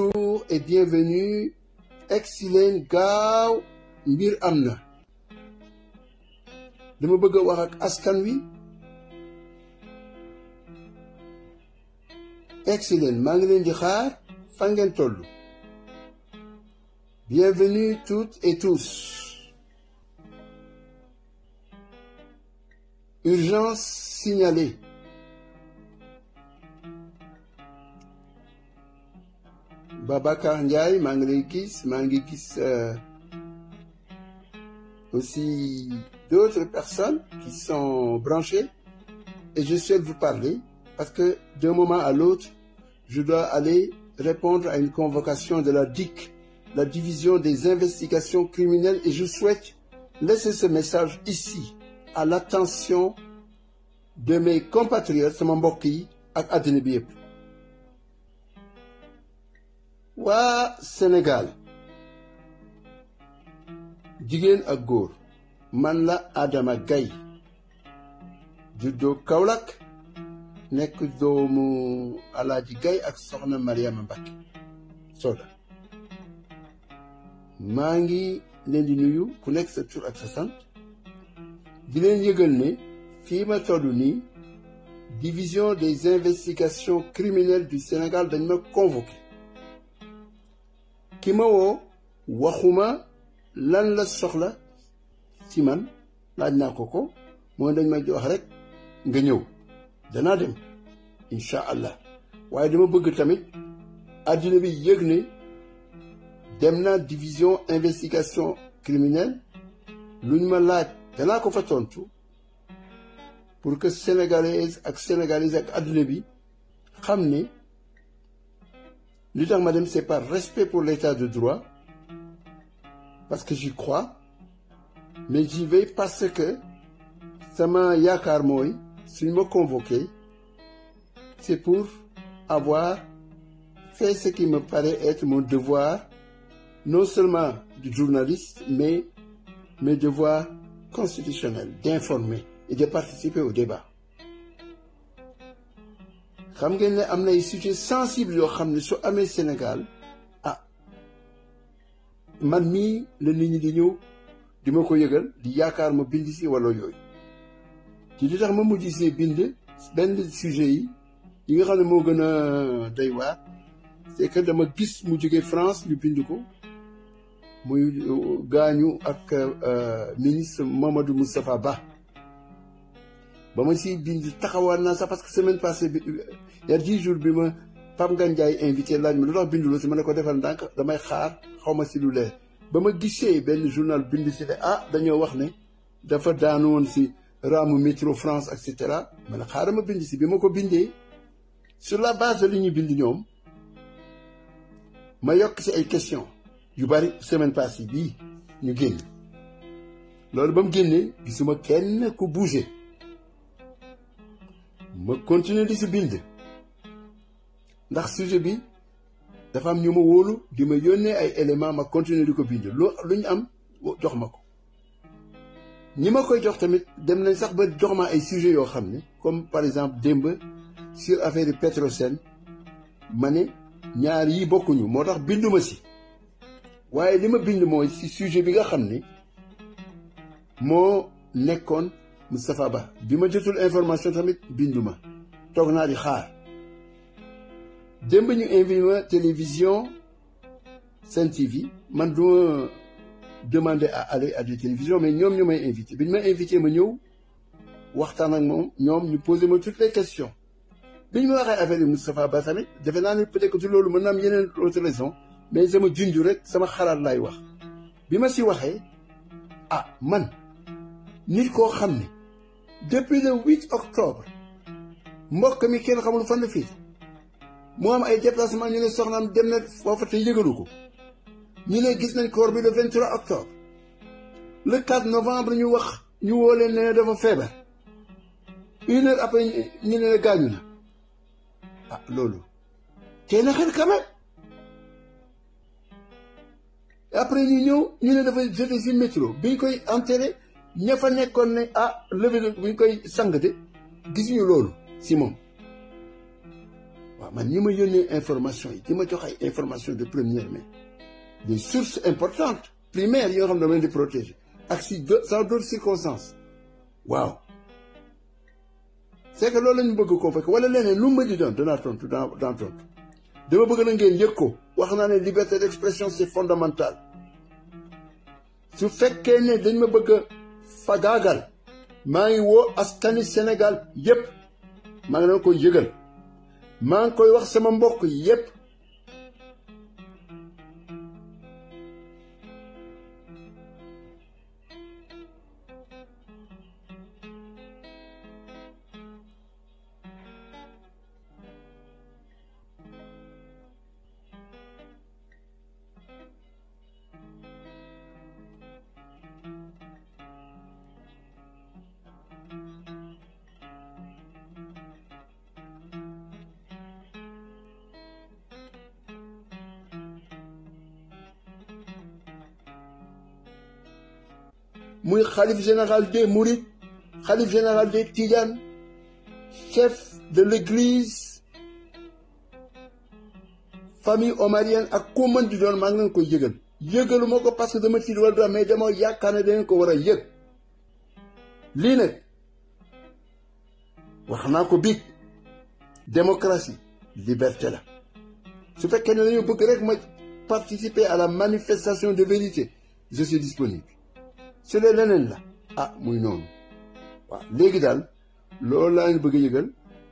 Bonjour et bienvenue. Excellent gaaw mbir am na dama bëgg a wax ak askan wi. Excellent maa ngi leen di xaar fan ngeen toll. Bienvenue toutes et tous. Urgence signalée. Babacar Ndiaye maa ngi lay gis maa ngi gis aussi d'autres personnes qui sont branchées et je souhaite vous parler parce que d'un moment à l'autre je dois aller répondre à une convocation de la DIC, la division des investigations criminelles, et je souhaite laisser ce message ici à l'attention de mes compatriotes sama mbokk yi ak àddina bi yëpp. waa Sénégal jigéen ak góor man la Adama Gaye juddoo Kaolack nekk doomu Alaaji Gaye ak soxna Mariama Mbacké Soda. maa ngi leen di nuyu ku nekk sa tur ak sa sant di leen yëgal ne fii ma toll nii division des investigations criminelles du Sénégal dañ ma convoqué. ki ma woo waxuma lan la soxla ci man laaj naa ko mooy dañ may jox rek nga ñëw danaa dem incha allah waaye dama bëgg tamit àddina bi yëg ne dem naa division investigation criminelle luñ ma laaj danaa ko fa tontu pour que sénégalaises ak sénégalais ak àddina bi xam ne li tax ma dem c'est par respect pour l'état de droit parce que j'y crois, mais j'y vais parce que sama yaakaar mooy suñ ma convoqué c'est pour avoir fait ce qui me paraît être mon devoir, non seulement de journaliste mais mes devoirs constitutionnels d'informer et de participer au débat. xam ngeen ne am na ay sujets sensibles yoo xam ne su amee Sénégal man mii la nit ñi di ñëw di ma ko yëgal di yaakaar ma bind si wala yooyu ci li tax ma mujj see bind benn sujet yi nga xam ne moo gën a doy waar c'est que dama gis mu jóge France ñu bind ko muy gaañu ak ministre Mamadou Moustapha Ba. ba ma si bind taxawaat naa sax parce que semaine passée bi il y a 10 jours bi ma Pape Ngagne Ndiaye invité laaj ma lu tax binduloo si ma ne ko defal ndànk damay xaar xaw ma si lu leer ba ma gisee benn journal bind si ne dañoo wax ne dafa daanu woon si raamu métro France et cetera ma ne xaaral ma bind si bi ma ko bindee sur la base de li ñuy bind ñoom ma yokk si ay questions yu bari semaine passée bii ñu génn loolu ba mu génnee gisuma kenn ku bougé. ma continuer di si bind ndax sujet bi dafa am ñu ma wóolu di ma yónnee ay éléments ma continuer di ko bind lu ñu am jox ma ko. ñi ma koy jox tamit dem nañ sax ba jox ma ay sujets yoo xam ne comme par exemple démb sur affaire yi Petrosen ma ne ñaar yi bokkuñu moo tax binduma si waaye li ma bind mooy si sujet bi nga xam ne moo nekkoon Moustapha Ba bi ma jotul information tamit binduma toog naa di xaar démb ñu invité ma télévision Sen TV man du ma demander à aller à des télévisions mais ñoom ñu may invité bi ñu may invité ma ñëw waxtaan ak moom ñoom ñu posé ma toutes les questions bi ñu ma waxee affaire yi Moustapha Ba tamit defe naa ne peut-être que du loolu mën na am yeneen autre raison mais sama junj rek sama xalaat laay wax bi ma si waxee man nit koo xam ne depuis le 8 octobre mbokk mi kenn xamul fan la fii moo am ay déplacement ñu ne soxnaam dem na foofa te yëgalu ko ñu ne gis nañ corps bi le 23 octobre le 4 novembre ñu wax ñu woo leen ne dafa feebar 1 heure après ñu ne gaañu na loolu tey na xel quand même après ñu ñëw ñu ne dafa jeté si métro biñ koy enterré ña fa nekkoon ne levée bi ñu koy sang de gisuñu loolu si moom waaw man ñi ma yónnee information yi di ma jox ay information de première main des sources importantes primaires yoo xam ne dama leen di protéger ak si sans d'autres circonstances waaw c'est que loolu la ñu bëgg koo fekk wala leneen lu ma di doon danaa tontu dans tontu dama bëgg na ngeen yëg ko wax naa ne liberté d'expression c'est fondamental su fekkee ne dañ ma bëgg a fagaagal maa ngi woo askani Sénégal yépp maa ngi leen koy yëgal maa ngi koy wax sama mbokk yépp muy xalif général des Mourides xalif général des Tidianes chef de l'église famille omarienne ak ku mën di doon maa ngi leen koy yëgal yëgalu ma ko parce que dama tiit wala dara mais dama yaakaar ne dangeen ko war a yëg lii nag wax naa ko biig démocratie liberté la su fekkee ne dañoo bëgg rek ma participer à la manifestation de vérité je suis disponible su dee leneen la ah muy noonu waaw léegi daal loolu laa leen bëgg a yëgal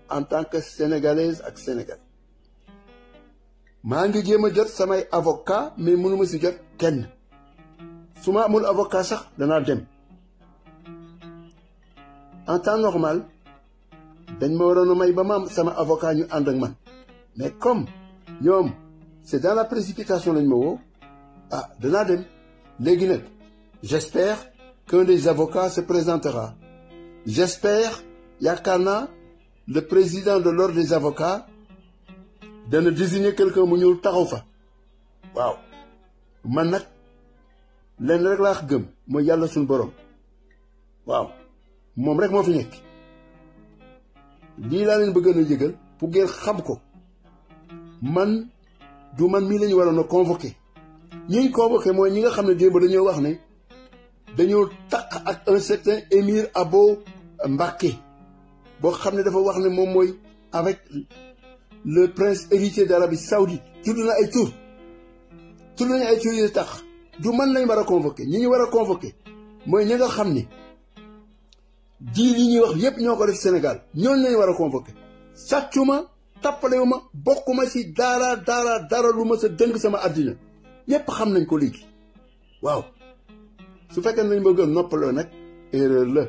en tant que sénégalaise ak sénégalais maa ngi jéem a jot samay avocat mais mënuma si jot kenn su ma amul avocat sax danaa dem en temps normal dañ ma waroon a may ba ma am sama avocat ñu ànd ak man mais comme ñoom c'est dans la précipitation lañ ma woo ah danaa dem léegi nag j'espère qu'un des avocats se présentera j'espère yaakaar naa le président de l'ordre des avocats dana désigner quelqu'un mu ñëw taxaw fa waaw man nag lenn rek laa gëm mooy yàlla suñu borom waaw moom rek moo fi nekk lii laa leen bëgg a yëgal pour ngeen xam ko man du man mii lañu waroon a convoqué ñi ñu convoqué mooy ñi nga xam ne démb dañoo wax ne dañoo taq ak un certain émir Abo Mbaké boo xam ne dafa wax ne moom mooy avec le prince héritier d'Arabie Saoudite tudd na ay tur tudd nañu ay tur yu tax du man lañ war a convoqué ñi ñu war a convoqué mooy ñi nga xam ne diil yi ñuy wax yépp ñoo ko def Sénégal ñooñu lañ war a convoqué sàccuma tappalewuma bokkuma ci dara lu ma sa dëng sama àddina ñépp xam nañ ko léegi waaw su fekkee ne lañ bëgg a noppaloo nag erreur la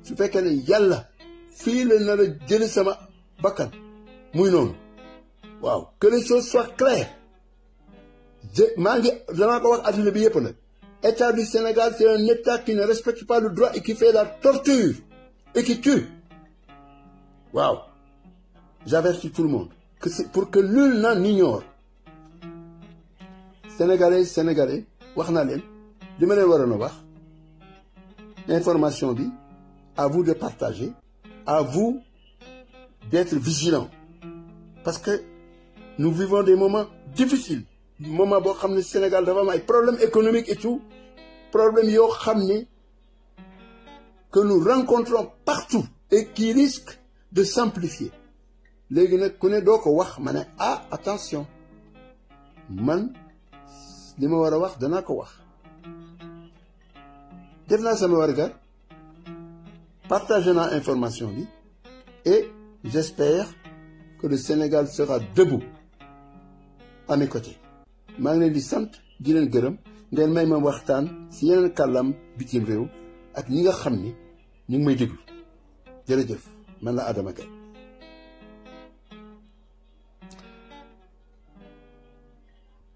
su fekkee ne yàlla fii la nar a jëli sama bakkan muy noonu waaw que les choses soient claires maa ngi danaa ko wax àddina bi yépp nag État du Sénégal c'est un État qui ne respecte pas le droit et qui fait la torture et qui tue waaw j'avertis tout le monde que c'est pour que nul n'en ignore sénégalais wax naa leen li ma leen waroon a wax information bi à vous de partager à vous d'être vigilants parce que nous vivons des moments difficiles moment boo xam ne Sénégal dafa am ay problèmes économiques et tout problèmes yoo xam ne que nous rencontrons partout et qui risquent de s'amplifier léegi nag ku ne doo ko wax ma ne ah attention man li ma war a wax danaa ko wax def naa sama warga partagé naa information bi et j'espère que le Sénégal sera debout à mes côtés maa ngi leen di sant di leen gërëm ngeen may ma waxtaan ci yeneen kàllaam bitim réew ak ñi nga xam ni ñu ngi may déglu jërëjëf man la Adama Gaye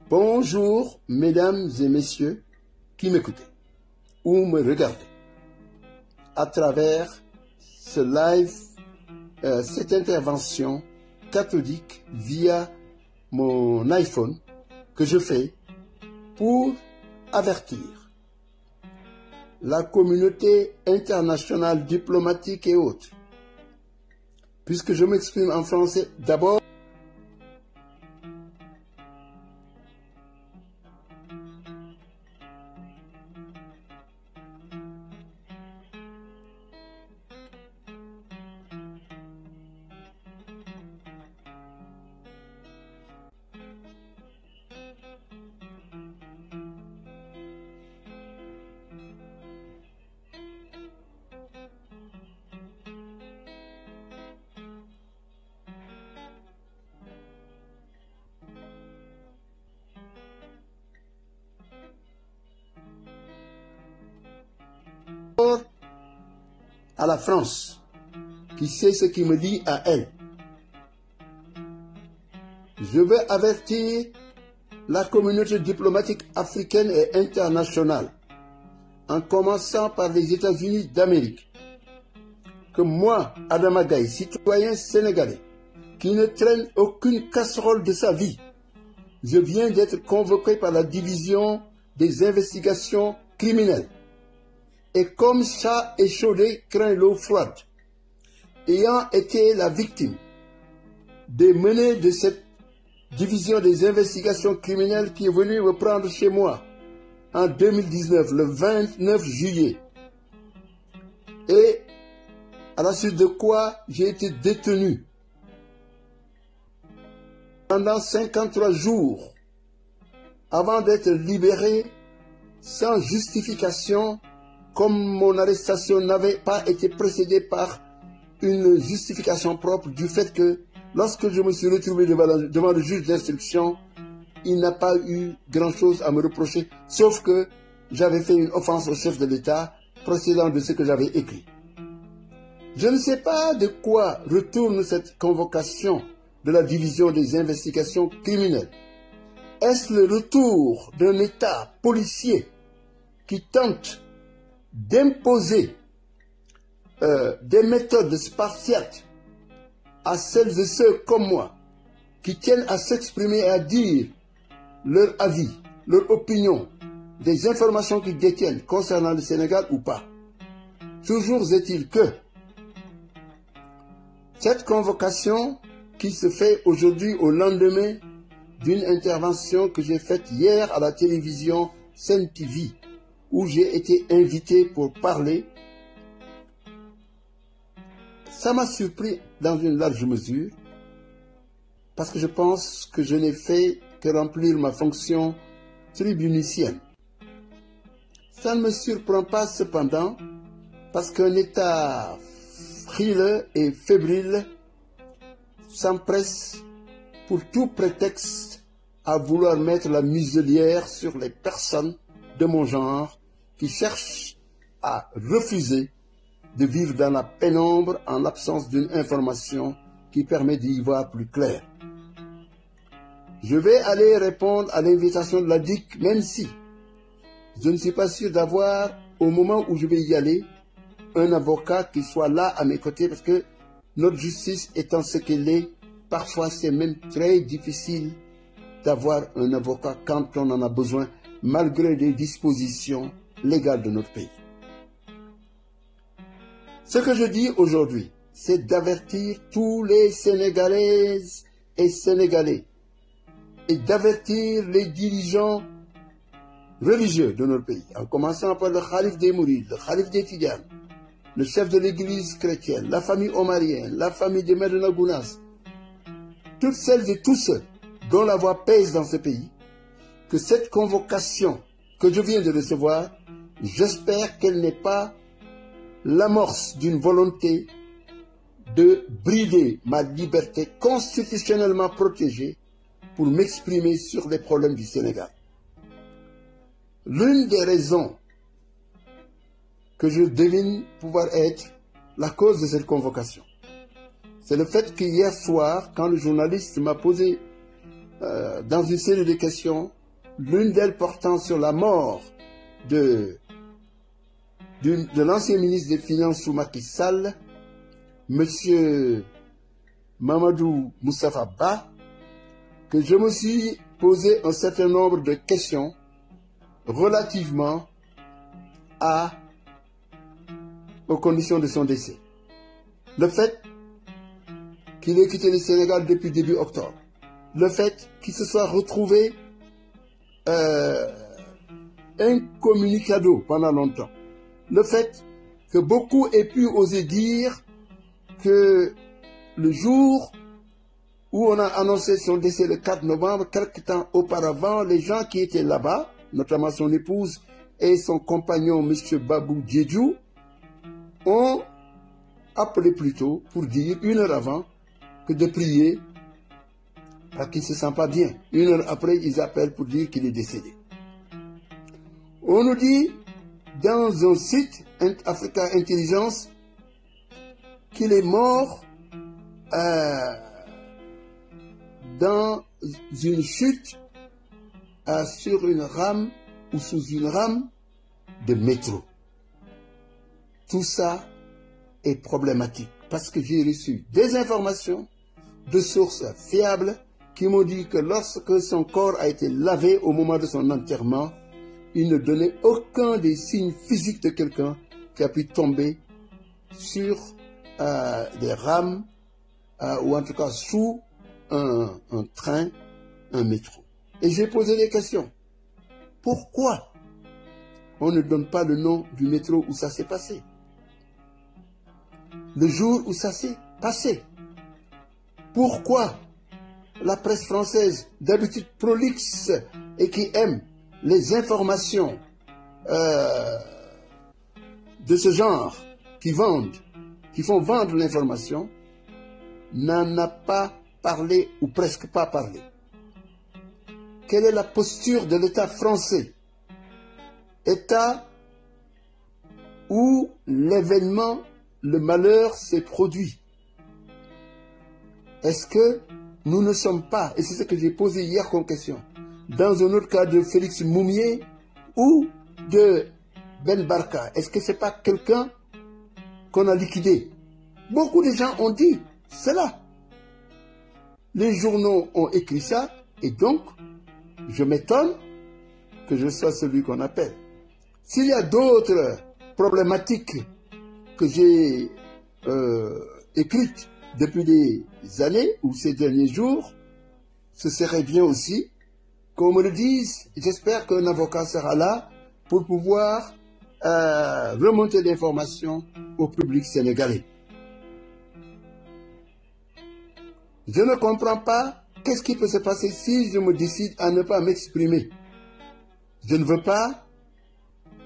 Bonjour mesdames et messieurs qui m'écoutez ou me regardez à travers ce live, cette intervention cathodique via mon iPhone que je fais pour avertir la communauté internationale diplomatique et autres. Puisque je m'exprime en français, d'abord, à la France, qui sait ce qui me lie à elle. Je veux avertir la communauté diplomatique africaine et internationale, en commençant par les États-Unis d'Amérique, que moi, Adama Gaye, citoyen sénégalais, qui ne traîne aucune casserole de sa vie, je viens d'être convoqué par la division des investigations criminelles. Et comme chat échaudé craint l'eau froide, ayant été la victime des menées de cette division des investigations criminelles qui est venue me prendre chez moi en 2019, le 29 juillet, et à la suite de quoi j'ai été détenu pendant 53 jours avant d'être libéré sans justification, comme mon arrestation n'avait pas été précédée par une justification propre du fait que lorsque je me suis retrouvé devant le juge d'instruction, il n'a pas eu grand-chose à me reprocher, sauf que j'avais fait une offense au chef de l'État procédant de ce que j'avais écrit. Je ne sais pas de quoi retourne cette convocation de la division des investigations criminelles. Est-ce le retour d'un État policier qui tente d'imposer des méthodes spartiates à celles et ceux comme moi qui tiennent à s'exprimer et à dire leur avis, leur opinion, des informations qu'ils détiennent concernant le Sénégal ou pas? Toujours est-il que cette convocation qui se fait aujourd'hui au lendemain d'une intervention que j'ai faite hier à la télévision Sen TV, où j'ai été invité pour parler, ça m'a surpris dans une large mesure, parce que je pense que je n'ai fait que remplir ma fonction tribunicienne. Ça ne me surprend pas cependant, parce qu'un État frileux et fébrile s'empresse pour tout prétexte à vouloir mettre la muselière sur les personnes de mon genre qui cherchent à refuser de vivre dans la pénombre en l'absence d'une information qui permet d'y voir plus clair. Je vais aller répondre à l'invitation de la DIC, même si je ne suis pas sûr d'avoir, au moment où je vais y aller, un avocat qui soit là à mes côtés, parce que notre justice étant ce qu'elle est, parfois c'est même très difficile d'avoir un avocat quand on en a besoin, malgré les dispositions légales de notre pays. Ce que je dis aujourd'hui, c'est d'avertir tous les Sénégalaises et Sénégalais et d'avertir les dirigeants religieux de notre pays, en commençant par le Khalif des Mourides, le Khalif des Tidjanes, le chef de l'église chrétienne, la famille omarienne, la famille de Medina Gounass, toutes celles et tous ceux dont la voix pèse dans ce pays, que cette convocation que je viens de recevoir, j'espère qu'elle n'est pas l'amorce d'une volonté de brider ma liberté constitutionnellement protégée pour m'exprimer sur les problèmes du Sénégal. L'une des raisons que je devine pouvoir être la cause de cette convocation, c'est le fait que hier soir, quand le journaliste m'a posé dans une série de questions, l'une d'elles portant sur la mort de l'ancien ministre des Finances sous Macky Sall, M. Mamadou Moustapha Ba, que je me suis posé un certain nombre de questions relativement aux conditions de son décès. Le fait qu'il ait quitté le Sénégal depuis début octobre, le fait qu'il se soit retrouvé incommunicado pendant longtemps, le fait que beaucoup aient pu oser dire que le jour où on a annoncé son décès le 4 novembre, quelque temps auparavant, les gens qui étaient là-bas, notamment son épouse et son compagnon M. Babou Diédhiou, ont appelé plutôt pour dire, une heure avant, que de prier parce qu'il ne se sent pas bien. Une heure après, ils appellent pour dire qu'il est décédé. On nous dit, dans un site Africa Intelligence, qu'il est mort dans une chute sur une rame ou sous une rame de métro. Tout ça est problématique parce que j'ai reçu des informations de sources fiables qui m'ont dit que lorsque son corps a été lavé au moment de son enterrement, il ne donnait aucun des signes physiques de quelqu'un qui a pu tomber sur des rames ou en tout cas sous un train, un métro. Et j'ai posé des questions. Pourquoi on ne donne pas le nom du métro où ça s'est passé? Le jour où ça s'est passé? Pourquoi la presse française, d'habitude prolixe et qui aime les informations de ce genre, qui font vendre l'information, n'en a pas parlé ou presque pas parlé? Quelle est la posture de l'État français? État où l'événement, le malheur s'est produit. Est-ce que nous ne sommes pas, et c'est ce que j'ai posé hier comme question, dans un autre cas de Félix Moumié ou de Ben Barka? Est-ce que ce n'est pas quelqu'un qu'on a liquidé? Beaucoup de gens ont dit cela. Les journaux ont écrit ça, et donc, je m'étonne que je sois celui qu'on appelle. S'il y a d'autres problématiques que j'ai écrites depuis des années ou ces derniers jours, ce serait bien aussi qu'on me le dise. J'espère qu'un avocat sera là pour pouvoir remonter l'information au public sénégalais. Je ne comprends pas qu'est-ce qui peut se passer si je me décide à ne pas m'exprimer. Je ne veux pas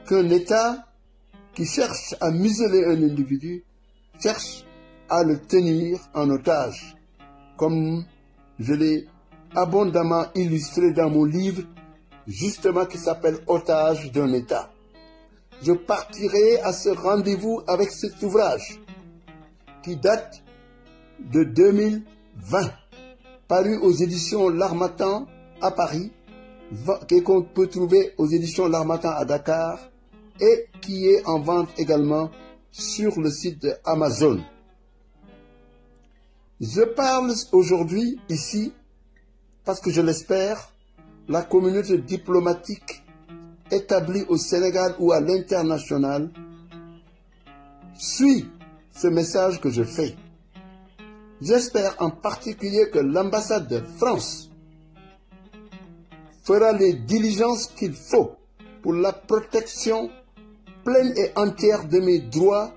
qu'un État qui cherche à museler un individu cherche à le tenir en otage, comme je l'ai abondamment illustré dans mon livre, justement qui s'appelle « Otage d'un État ». Je partirai à ce rendez-vous avec cet ouvrage qui date de 2020, paru aux éditions L'Harmattan à Paris, et qu'on peut trouver aux éditions L'Harmattan à Dakar, et qui est en vente également sur le site de Amazon. Je parle aujourd'hui ici parce que je l'espère, la communauté diplomatique établie au Sénégal ou à l'international suit ce message que je fais. J'espère en particulier que l'ambassade de France fera les diligences qu'il faut pour la protection pleine et entière de mes droits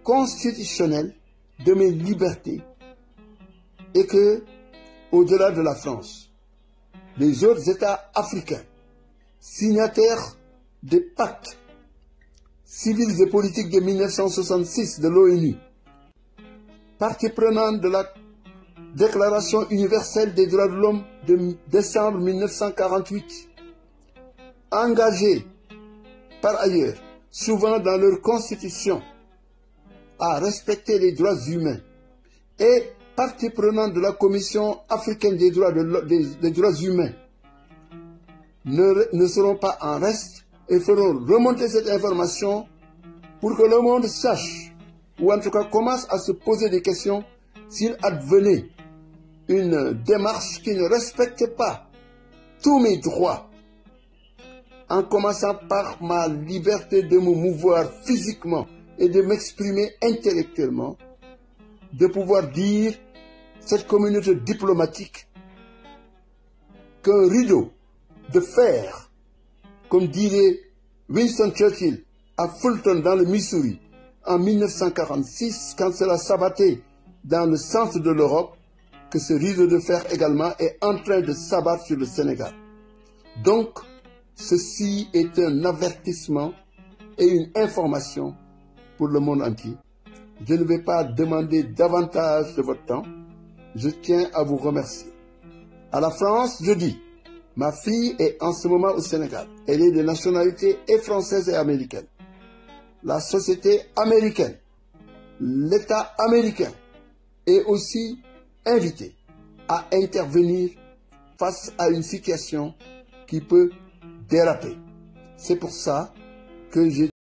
constitutionnels, de mes libertés, et que, au-delà de la France, les autres États africains, signataires des pactes civils et politiques de 1966 de l'ONU, partie prenante de la Déclaration universelle des droits de l'homme de décembre 1948, engagés par ailleurs, souvent dans leur constitution, à respecter les droits humains, et partie prenante de la Commission africaine des droits humains, ne seront pas en reste et feront remonter cette information pour que le monde sache, ou en tout cas commence à se poser des questions s'il advenait une démarche qui ne respecte pas tous mes droits, en commençant par ma liberté de me mouvoir physiquement et de m'exprimer intellectuellement, de pouvoir dire cette communauté diplomatique qu'un rideau de fer, comme dirait Winston Churchill à Fulton dans le Missouri en 1946, quand cela s'abattait dans le centre de l'Europe, que ce rideau de fer également est en train de s'abattre sur le Sénégal. Donc, ceci est un avertissement et une information pour le monde entier. Je ne vais pas demander davantage de votre temps. Je tiens à vous remercier. À la France, je dis, ma fille est en ce moment au Sénégal. Elle est de nationalité et française et américaine. La société américaine l'État américain est aussi invité à intervenir face à une situation qui peut déraper. C'est pour ça que je